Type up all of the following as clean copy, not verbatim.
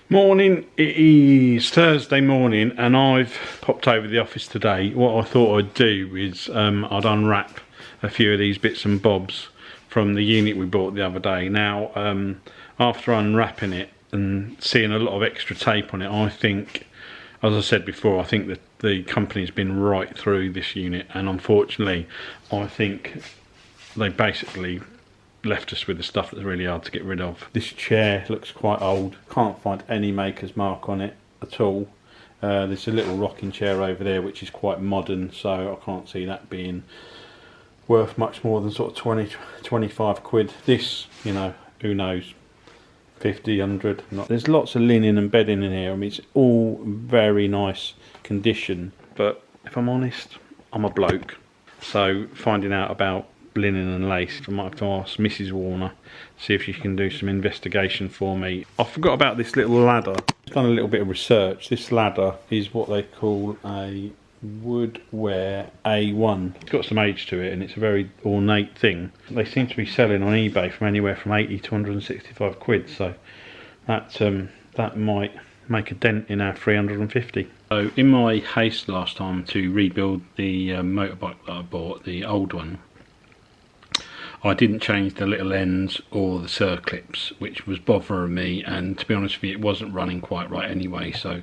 Morning, it is Thursday morning and I've popped over the office today. What I thought I'd do is I'd unwrap a few of these bits and bobs from the unit we bought the other day. Now after unwrapping it and seeing a lot of extra tape on it, I think, as I said before, I think that the company's been right through this unit, and unfortunately I think they basically left us with the stuff that's really hard to get rid of. This chair looks quite old, can't find any maker's mark on it at all. There's a little rocking chair over there which is quite modern, so I can't see that being worth much more than sort of 20-25 quid. This, you know, who knows, 50, 100. There's lots of linen and bedding in here. I mean, it's all very nice condition, but if I'm honest, I'm a bloke, so finding out about linen and lace, I might have to ask Mrs. Warner, see if she can do some investigation for me. I forgot about this little ladder. I've done a little bit of research. This ladder is what they call a woodware A1. It's got some age to it and it's a very ornate thing. They seem to be selling on eBay from anywhere from 80 to 165 quid, so that might make a dent in our 350. So in my haste last time to rebuild the motorbike that I bought, the old one, I didn't change the little ends or the circlips, which was bothering me, and to be honest with you, it wasn't running quite right anyway, so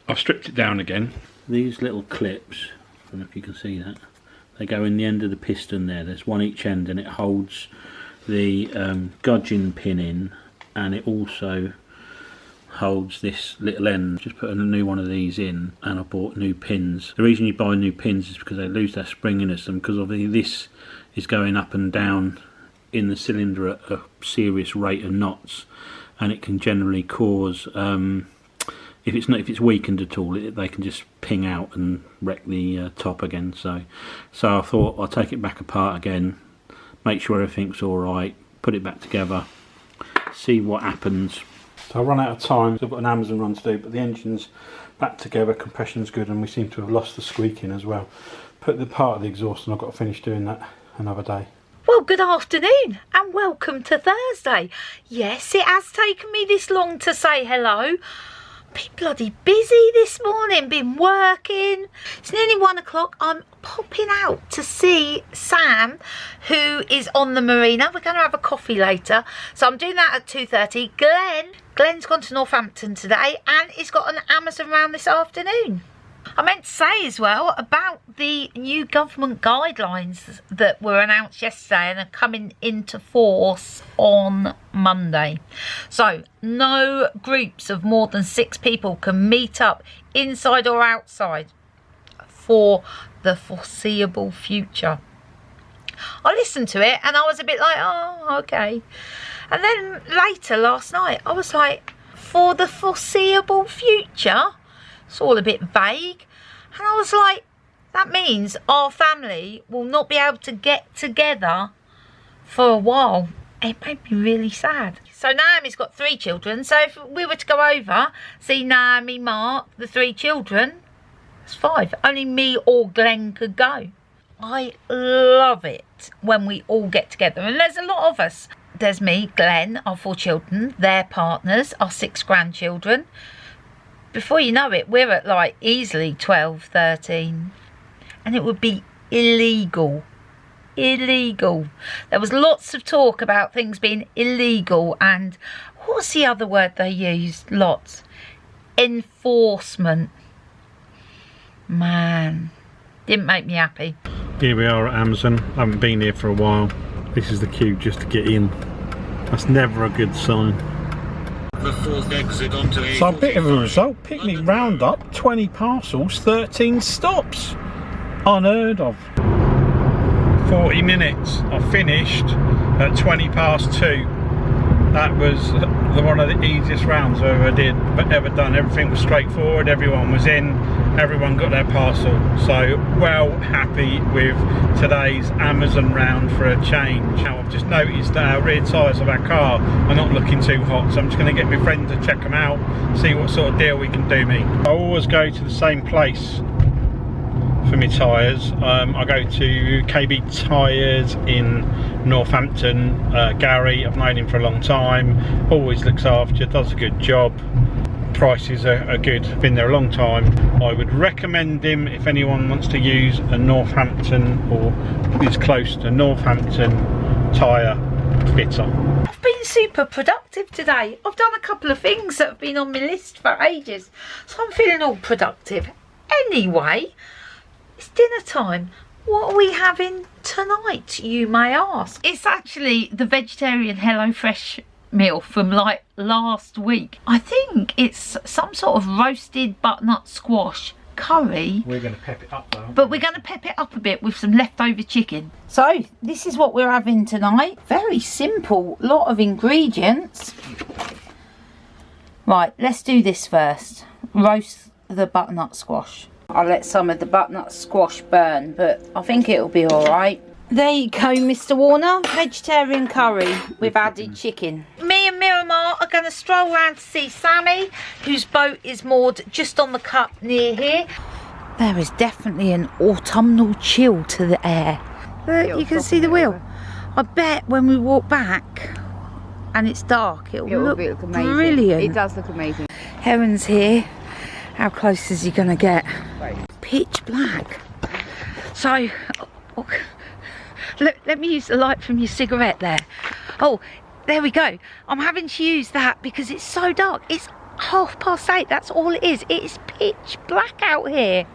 I've stripped it down again. These little clips, I don't know if you can see that, they go in the end of the piston there. There's one each end and it holds the gudgeon pin in, and it also holds this little end. Just put a new one of these in and I bought new pins. The reason you buy new pins is because they lose their springiness, and because obviously this is going up and down in the cylinder at a serious rate of knots, and it can generally cause, if it's weakened at all, they can just ping out and wreck the top again. So I thought I'll take it back apart again, make sure everything's all right, put it back together, see what happens. So I run out of time, so I've got an Amazon run to do, but the engine's back together, compression's good, and we seem to have lost the squeaking as well. Put the part of the exhaust, and I've got to finish doing that another day. Well, good afternoon and welcome to Thursday. Yes, it has taken me this long to say hello. Been bloody busy this morning, been working. It's nearly 1 o'clock. I'm popping out to see Sam, who is on the marina. We're going to have a coffee later, so I'm doing that at 2:30. Glenn's gone to Northampton today and he's got an Amazon round this afternoon. I meant to say as well about the new government guidelines that were announced yesterday and are coming into force on Monday. So no groups of more than 6 people can meet up inside or outside for the foreseeable future. I listened to it and I was a bit like, oh, okay. And then later last night I was like, for the foreseeable future? It's all a bit vague, and I was like, that means our family will not be able to get together for a while. It made me really sad. So Naomi's got 3 children, so if we were to go over, see Naomi, Mark, the 3 children, it's 5. Only me or Glenn could go. I love it when we all get together, and there's a lot of us. There's me, Glenn, our 4 children, their partners, our 6 grandchildren. Before you know it, we're at like easily 12, 13. And it would be illegal. Illegal. There was lots of talk about things being illegal, and what was the other word they used? Lots. Enforcement. Man, didn't make me happy. Here we are at Amazon. I haven't been here for a while. This is the queue just to get in. That's never a good sign. So a bit of a result, picnic roundup, 20 parcels, 13 stops. Unheard of. 40 minutes. I finished at 20 past 2. That was one of the easiest rounds I ever done. Everything was straightforward, everyone was in, everyone got their parcel. So well happy with today's Amazon round for a change. Now I've just noticed that our rear tyres of our car are not looking too hot, so I'm just going to get my friend to check them out, see what sort of deal we can do me. I always go to the same place for my tyres. I go to KB Tyres in Northampton. Gary, I've known him for a long time, always looks after you, does a good job. prices are good. Been there a long time. I would recommend him if anyone wants to use a Northampton or is close to Northampton tyre fitter. I've been super productive today. I've done a couple of things that have been on my list for ages, so I'm feeling all productive. Anyway, it's dinner time. What are we having tonight, you may ask? It's actually the vegetarian HelloFresh meal from like last week. I think it's some sort of roasted butternut squash curry. We're going to pep it up though. But we're going to pep it up a bit with some leftover chicken. So this is what we're having tonight. Very simple, lot of ingredients. Right, let's do this first. Roast the butternut squash. I'll let some of the butternut squash burn, but I think it'll be all right. There you go, Mr. Warner. Vegetarian curry with added chicken. Me and Mirimar are going to stroll around to see Sammi, whose boat is moored just on the cut near here. There is definitely an autumnal chill to the air. Look, you can see the wheel. I bet when we walk back and it's dark, it'll look amazing. Brilliant. It does look amazing. Heron's here. How close is he going to get? Right. Pitch black. So, let me use the light from your cigarette there. Oh, there we go. I'm having to use that because it's so dark. It's 8:30. That's all it is. It is pitch black out here.